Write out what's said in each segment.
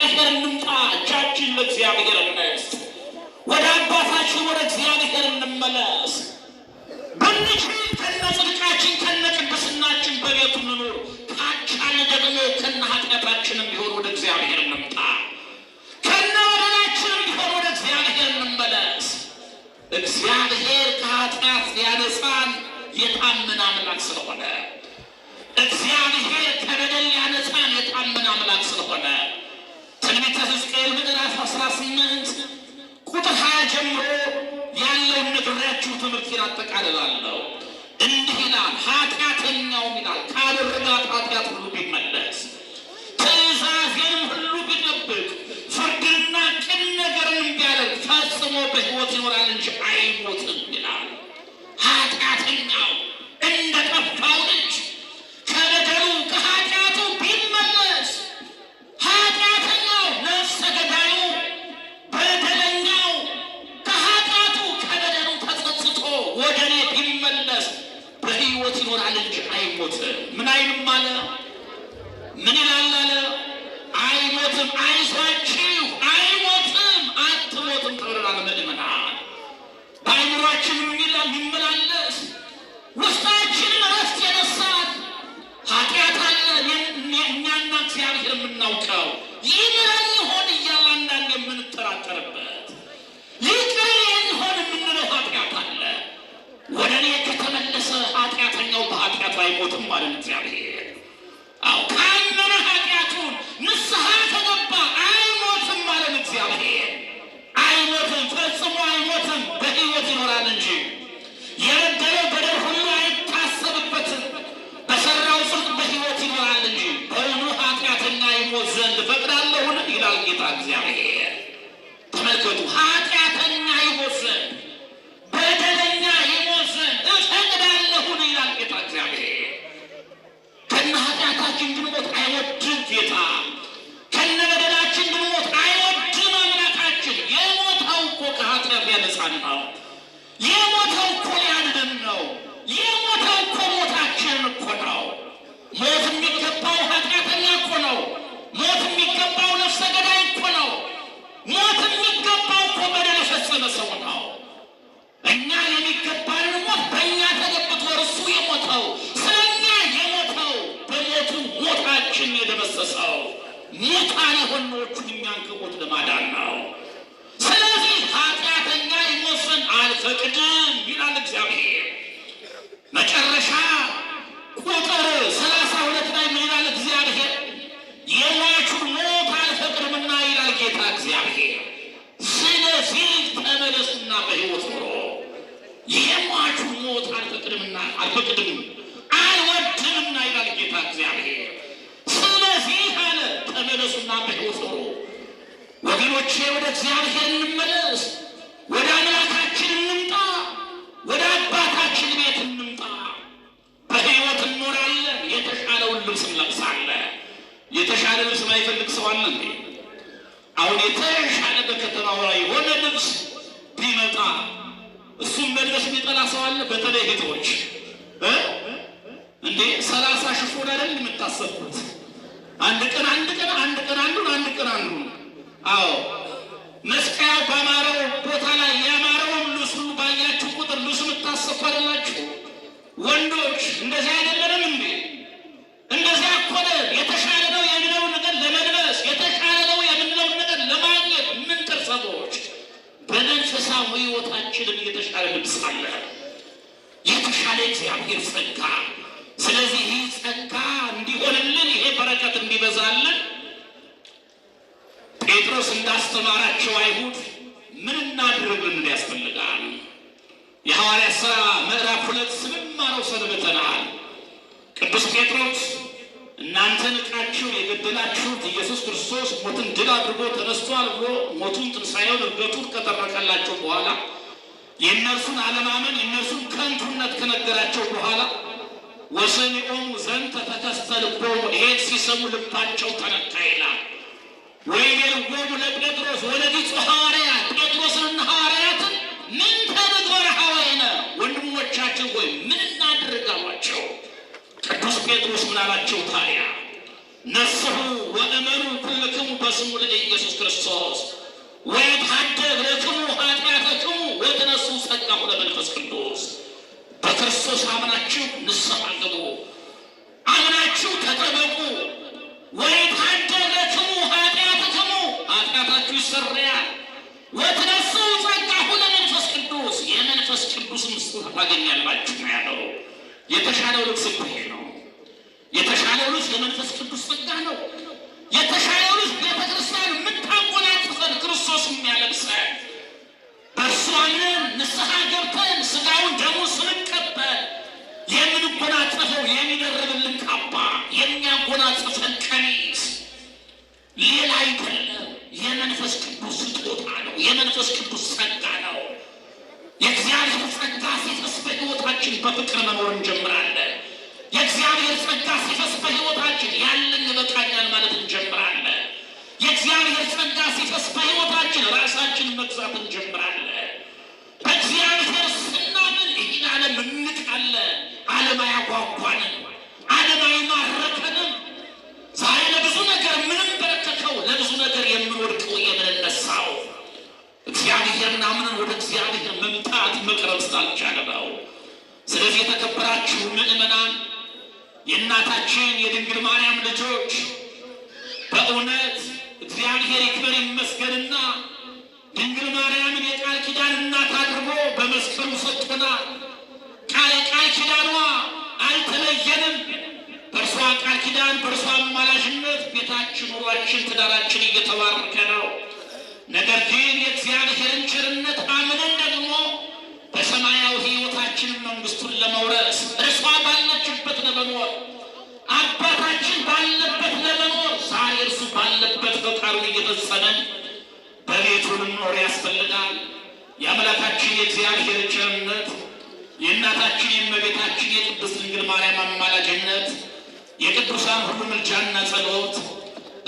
እንምጣ፣ እጃችን ለእግዚአብሔር እንስጥ። ወደ አባታችን ወደ እግዚአብሔር እንመለስ። ብንችል ከነ ጽድቃችን ከነ ቅድስናችን በቤቱ እንኑር። ካልቻልን ደግሞ ከነ ኃጢአታችንም ቢሆን ወደ እግዚአብሔር እንምጣ። ከነ በደላችንም ቢሆን ወደ እግዚአብሔር እንመለስ። እግዚአብሔር ከኃጢአት ሊያነጻን የታመነ አምላክ ስለሆነ፣ እግዚአብሔር ከበደል ሊያነጻን የታመነ አምላክ ስለሆነ ትንቢተ ሕዝቅኤል ምዕራፍ 18 ቁጥር 20 ጀምሮ ያለውን ነግሬያችሁ ትምህርቴን አጠቃልላለሁ። እንዲህ ይላል፣ ኃጢአተኛውም ይላል ካደረጋት ኃጢአት ሁሉ ቢመለስ፣ ትእዛዜንም ሁሉ ቢጠብቅ፣ ፍርድንና ቅን ነገርን ቢያደርግ ፈጽሞ በሕይወት ይኖራል እንጂ አይሞትም ይላል። ኃጢአተኛው እንደ ጠፋው ልጅ ከበደሉ ከኃጢአቱ ቢመለስ፣ ኃጢአተኛው ነፍሰ ገዳዩ በደለኛው ከኃጢአቱ ከበደሉ ተጸጽቶ ወደ እኔ ቢመለስ በሕይወት ይኖራል እንጂ አይሞትም። ምን አይልም አለ? ምን ይላል አለ? አይሞትም። አይዟችሁ፣ አይሞትም፣ አትሞትም ተብለናል። ምእመናን በአእምሯችን የሚመላለስ ውስጣችንን እረፍት የነሳን ኃጢአት አለ። እኛና እግዚአብሔር የምናውቀው ይምረን ይሆን እያለ አንዳንድ የምንጠራጠርበት ይቅር ይሆን የምንለው ኃጢአት አለ። ወደ እኔ ከተመለሰ ኃጢአተኛው በኃጢአቱ አይሞትም ማለት እግዚአብሔር። አዎ ካመነ ኃጢአቱን ንስሐ ከገባ አይሞትም ማለት እግዚአብሔር። አይሞትም፣ ፈጽሞ አይሞትም፣ በሕይወት ይኖራል እንጂ የበደለው በደል ሁሉ አይታሰብበትም። በሰራው ጽድቅ በሕይወት ይኖራል እንጂ በእውኑ ኃጢአተኛ ይሞት ዘንድ እፈቅዳለሁን? ይላል ጌታ እግዚአብሔር። ተመልከቱ፣ ኃጢአተኛ ይሞት ዘንድ፣ በደለኛ ይሞት ዘንድ እፈቅዳለሁን? ይላል ጌታ እግዚአብሔር። ከነ ኃጢአታችን ብንሞት አይወድም ጌታ። ከነ በደላችን ብንሞት አይወድም አምላካችን። የሞተው እኮ ከኃጢአት ሊያነጻን ነው። የሞተው እኮ ሊያድነን ነው። የሞተው እኮ ሞታችንን እኮ ነው። ሞት የሚገባው ኃጢአተኛ እኮ ነው። ሞት የሚገባው ነፍሰ ገዳይ እኮ ነው። ሞት የሚገባው እኮ በደል የፈጸመ ሰው ነው። እኛ የሚገባንን ሞት በእኛ ተገብቶ እርሱ የሞተው ስለኛ የሞተው በሞቱ ሞታችን የደመሰሰው ሙታን የሆንዎቹን እኛን ከሞት ለማዳን ነው። ስለዚህ ኃጢአተኛ ይሞት ዘንድ አልፈቅድም ይላል እግዚአብሔር። መጨረሻ ቁጥር 32 ላይ ምን ይላል እግዚአብሔር? የሟቹን ሞት አልፈቅድምና ይላል ጌታ እግዚአብሔር። ስለዚህ ተመለሱና በሕይወት ኑሮ። የሟቹን ሞት አልፈቅድምና አልፈቅድም አልወድምና ይላል ጌታ እግዚአብሔር። ስለዚህ አለ ተመለሱና በሕይወት ኑሮ። ወገኖቼ ወደ እግዚአብሔር እንመለስ። ወደ አምላካችን እንምጣ። ወደ አባታችን ቤት እንምጣ። በሕይወት እንኖራለን። የተሻለውን ልብስ እንለብሳለን። የተሻለ ልብስ ማይፈልግ ሰው አለ እንዴ? አሁን የተሻለ በከተማው ላይ የሆነ ልብስ ቢመጣ እሱም መልበስ የሚጠላ ሰው አለ? በተለይ ሄቶች እንዴ 30 ሽፎን አይደል የምታሰቡት? አንድ ቀን አንዱን አዎ መስቀያው ባማረው ቦታ ላይ ያማረውን ልብስ ሁሉ ባያችሁ ቁጥር ልብስ የምታሰፉ አይደላችሁ? ወንዶች እንደዚህ አይደለንም እንዴ? እንደዚያ እኮ ነን። የተሻለ ነው የምንለውን ነገር ለመልበስ፣ የተሻለ ነው የምንለውን ነገር ለማግኘት የምንጥር ሰዎች በመንፈሳዊ ሕይወታችንም የተሻለ ልብስ አለ፣ የተሻለ እግዚአብሔር ጸጋ። ስለዚህ ይህ ጸጋ እንዲሆንልን፣ ይሄ በረከት እንዲበዛልን ጴጥሮስ እንዳስተማራቸው አይሁድ ምን እናድርግ ያስፈልጋል? የሐዋርያት ሥራ ምዕራፍ 2 ስንማረው ሰንብተናል። ቅዱስ ጴጥሮስ እናንተ ንቃችሁ የገደላችሁት ኢየሱስ ክርስቶስ ሞትን ድል አድርጎ ተነስቷል ብሎ ሞቱን፣ ትንሣኤውን፣ ዕርገቱን ከተረከላቸው በኋላ የእነርሱን አለማመን የእነርሱን ከንቱነት ከነገራቸው በኋላ ወሰሚዖሙ ዘንተ ተከስተ ልቦሙ፣ ይሄን ሲሰሙ ልባቸው ተነካ ይላል። ወይቤልዎሙ ለጴጥሮስ ወለቢጹ ሐዋርያት፣ ጴጥሮስንና ሐዋርያትን ምን ተንግበረ ኀበይነ፣ ወንድሞቻችን ሆይ ምን እናድርግ አሏቸው። ቅዱስ ጴጥሮስ ምን አላቸው ታዲያ? ነስሑ ወእመኑ ኩልክሙ በስሙ ለኢየሱስ ክርስቶስ ወይትሐደግ ለክሙ ኃጢአተክሙ ወትነሥኡ ጸጋሁ ለመንፈስ ቅዱስ። በክርስቶስ አምናችሁ ንስሐ ግቡ፣ አምናችሁ ተጠመቁ። ወይትሐደግ ለክሙ ኃጢአተክሙ ኃጢአታችሁ ይሰረያል። ወትነሥኡ ጸጋሁ ለመንፈስ ቅዱስ የመንፈስ ቅዱስን ስጦታ ታገኛላችሁ ነው ያለው። የተሻለው ልብስ ይሄ ነው። የተሻለው ልብስ የመንፈስ ቅዱስ ጸጋ ነው። የተሻለው ልብስ ቤተክርስቲያን የምታጎናጽፈን ክርስቶስ የሚያለብሰን በእርሱ አምነን ንስሐ ገብተን ሥጋውን ደሙን ስንቀበል የምንጎናጸፈው የሚደረብልን ካባ የሚያጎናጽፈን ቀሚስ ሌላ አይደለም፣ የመንፈስ ቅዱስ ስጦታ ነው። የመንፈስ ቅዱስ ጸጋ ነው። የእግዚአብሔር ጸጋ ሲፈስ በሕይወታችን በፍቅር መኖር እንጀምራለን። የእግዚአብሔር ጸጋ ሲፈስ በሕይወታችን ያለን ይበቃኛል ማለት እንጀምራለን። የእግዚአብሔር ጸጋ ሲፈስ በሕይወታችን ራሳችን መግዛት እንጀምራለን። በእግዚአብሔር ስናምን ይህን ዓለም እንቃለን። ዓለም አያጓጓንም፣ ዓለም አይማረከንም። ዛሬ ለብዙ ነገር የምንበረከከው ለብዙ ነገር የምንወድቀው የምንነሳው እግዚአብሔርን አምነን ወደ እግዚአብሔር መምጣት መቅረብ ስላልቻለ ነው። ስለዚህ የተከበራችሁ ምእመናን የእናታችን የድንግል ማርያም ልጆች በእውነት እግዚአብሔር ይክበር ይመስገንና ድንግል ማርያምን የቃል ኪዳን እናት አድርጎ በመስቀሉ ሰጥቶናል። ቃል ኪዳኗ አልተለየንም። በእርሷ ቃል ኪዳን በእርሷ አማላጅነት ቤታችን፣ ኑሯችን፣ ትዳራችን እየተባረከ ነው። ነገር ግን የእግዚአብሔርን ቸርነት አምነን ደግሞ በሰማያዊ ሕይወታችንን መንግሥቱን ለመውረስ እርሷ ባለችበት ለመኖር አባታችን ባለበት ለመኖር ዛሬ እርሱ ባለበት በቃሉን እየፈጸመን በቤቱ ልንኖር ያስፈልጋል። የአምላካችን የእግዚአብሔር ቸርነት የእናታችን የእመቤታችን የቅድስት ድንግል ማርያም አማላጅነት የቅዱሳን ሁሉ ምልጃና ጸሎት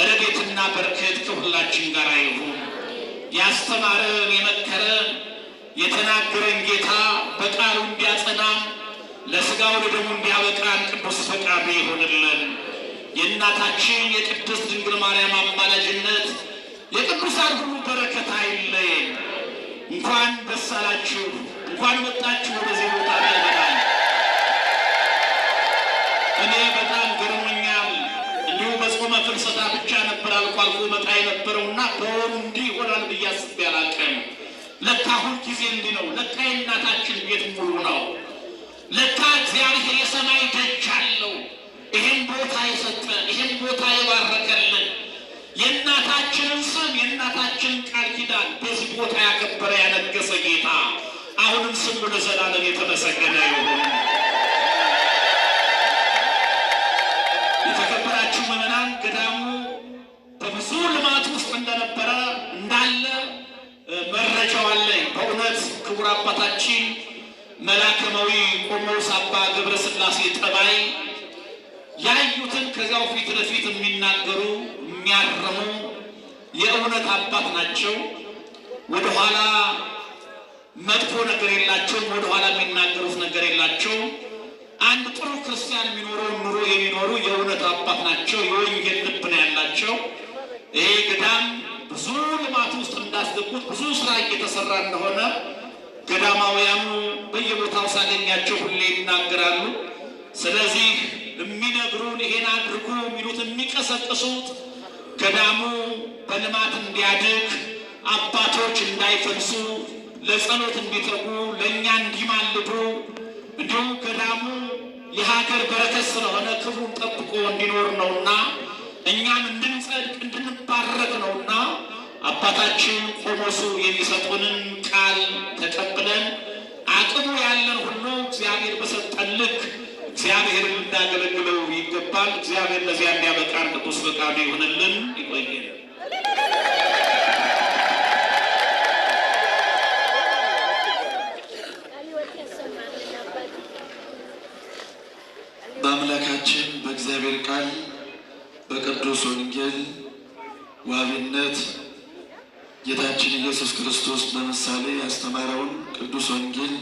ረድኤትና በረከት ከሁላችን ጋር ይሁን። ያስተማረን የመከረን የተናገረን ጌታ በቃሉ እንዲያጸናን ለሥጋው ለደሙ እንዲያበቃን ቅዱስ ፈቃዱ ይሆንልን። የእናታችን የቅድስት ድንግል ማርያም አማላጅነት የቅዱሳን ሁሉ በረከት አይለየን። እንኳን ደስ አላችሁ፣ እንኳን መጣችሁ ወደዚህ ቦታ ይበላል። እኔ በጣም ገርሞኛል። እንዲሁ በጾመ ፍልሰታ ብቻ ነበር አልፎ አልፎ መጣ የነበረውና በወሩ እንዲህ ይሆናል ብዬ አስቤ አላውቅም። ለካ ሁል ጊዜ እንዲህ ነው። ለካ የእናታችን ቤት ሙሉ ነው። ለካ እግዚአብሔር የሰማይ ደጅ አለው። ይህን ቦታ የሰጠን ይህን ቦታ የባረከልን የእናታችንን ስም የእናታችንን ቃል ኪዳን በዚህ ቦታ ያከበረ ያነገሰ ጌታ አሁንም ስሙ ለዘላለም የተመሰገነ ይሁን። የተከበራችሁ ምዕመናን ገዳሙ በብዙ ልማት ውስጥ እንደነበረ እንዳለ መረጃው አለኝ። በእውነት ክቡር አባታችን መላከማዊ ቆሞስ አባ ገብረ ሥላሴ ጠባይ ያዩትን ከዚያው ፊት ለፊት የሚናገሩ የሚያርሙ የእውነት አባት ናቸው። ወደኋላ መጥፎ ነገር የላቸውም። ወደኋላ የሚናገሩት ነገር የላቸውም። አንድ ጥሩ ክርስቲያን የሚኖረው ኑሮ የሚኖሩ የእውነት አባት ናቸው። የወንጌል ልብ ነው ያላቸው። ይሄ ገዳም ብዙ ልማት ውስጥ እንዳስገቡት ብዙ ስራ እየተሰራ እንደሆነ ገዳማውያኑ በየቦታው ሳገኛቸው ሁሌ ይናገራሉ። ስለዚህ የሚነግሩን ይሄን አድርጉ የሚሉት የሚቀሰቅሱት ገዳሙ በልማት እንዲያድግ አባቶች እንዳይፈልሱ ለጸሎት እንዲተጉ ለእኛ እንዲማልዱ እንዲሁም ገዳሙ የሀገር በረከት ስለሆነ ክብሩን ጠብቆ እንዲኖር ነውና እኛም እንድንጸድቅ እንድንባረክ ነውና አባታችን ቆሞሱ የሚሰጡንን ቃል ተቀብለን አቅሙ ያለን ሁሉ እግዚአብሔር በሰጠን ልክ እግዚአብሔርን እንዳገለግለው ይገባል። እግዚአብሔር ለዚያ እንዲያበቃን ቅዱስ ፈቃዱ ይሆንልን። ይቆየን። በአምላካችን በእግዚአብሔር ቃል በቅዱስ ወንጌል ዋቢነት ጌታችን ኢየሱስ ክርስቶስ በምሳሌ ያስተማረውን ቅዱስ ወንጌል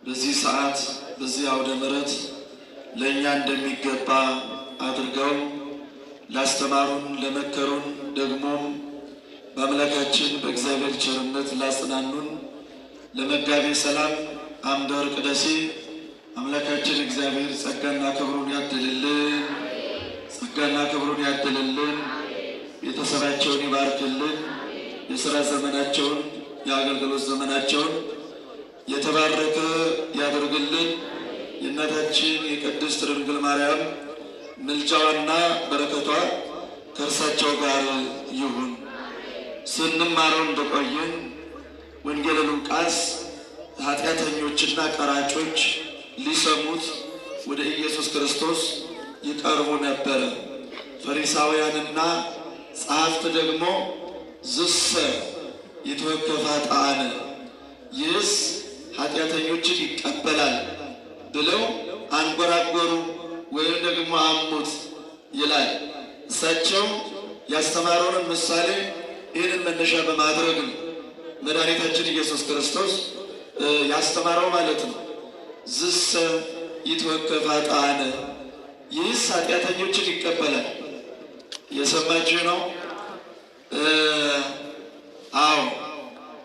በዚህ ሰዓት በዚህ አውደ ምሕረት ለእኛ እንደሚገባ አድርገው ላስተማሩን ለመከሩን ደግሞም በአምላካችን በእግዚአብሔር ቸርነት ላጽናኑን ለመጋቤ ሰላም አምደ ወርቅ ደሴ አምላካችን እግዚአብሔር ጸጋና ክብሩን ያድልልን፣ ጸጋና ክብሩን ያድልልን። ቤተሰባቸውን ይባርክልን። የሥራ ዘመናቸውን የአገልግሎት ዘመናቸውን የተባረከ ያደርግልን። የእናታችን የቅድስት ድንግል ማርያም ምልጃዋና በረከቷ ከእርሳቸው ጋር ይሁን። ስንማረው እንደቆየን ወንጌለ ሉቃስ ኃጢአተኞችና ቀራጮች ሊሰሙት ወደ ኢየሱስ ክርስቶስ ይቀርቡ ነበር። ፈሪሳውያንና ጸሐፍት ደግሞ ዝሰ ይትወከፍ ኃጥአነ፣ ይህስ ኃጢአተኞችን ይቀበላል ብለው አንጎራጎሩ ወይም ደግሞ አሙት ይላል። እሳቸው ያስተማረውን ምሳሌ ይህንን መነሻ በማድረግ ነው መድኃኒታችን ኢየሱስ ክርስቶስ ያስተማረው ማለት ነው። ዝሰ ይትወከፍ ኃጥአነ፣ ይህስ ኃጢአተኞችን ይቀበላል። የሰማችሁ ነው። አዎ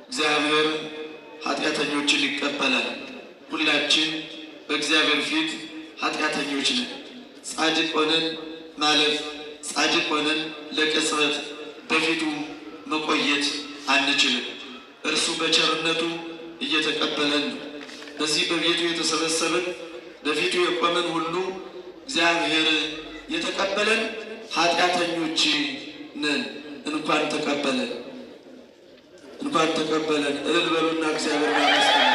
እግዚአብሔር ኃጢአተኞችን ይቀበላል። ሁላችን በእግዚአብሔር ፊት ኃጢአተኞች ነን። ጻድቅ ሆነን ማለፍ፣ ጻድቅ ሆነን ለቅጽበት በፊቱ መቆየት አንችልም። እርሱ በቸርነቱ እየተቀበለን ነው። በዚህ በቤቱ የተሰበሰብን በፊቱ የቆመን ሁሉ እግዚአብሔር የተቀበለን ኃጢአተኞች ነን። እንኳን ተቀበለን፣ እንኳን ተቀበለን። እልል በሉና እግዚአብሔር ይመስገን።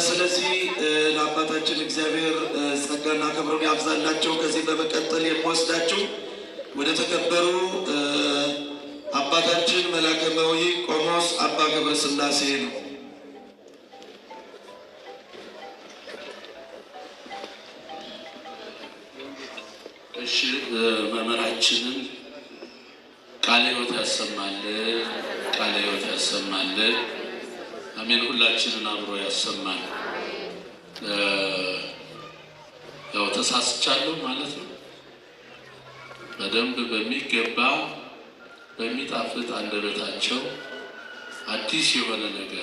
ስለዚህ ለአባታችን እግዚአብሔር ጸጋና ክብሩን ያብዛላቸው። ከዚህ በመቀጠል የምወስዳችሁ ወደ ተከበሩ አባታችን መላከ መዊ ቆሞስ አባ ገብረ ሥላሴ ነው። እሺ፣ መምህራችንን ቃለ ሕይወት ያሰማልን፣ ቃለ ሕይወት ያሰማልን። አሜን። ሁላችንን አብሮ ያሰማል። ያው ተሳስቻለሁ ማለት ነው። በደንብ በሚገባ በሚጣፍጥ አንደበታቸው አዲስ የሆነ ነገር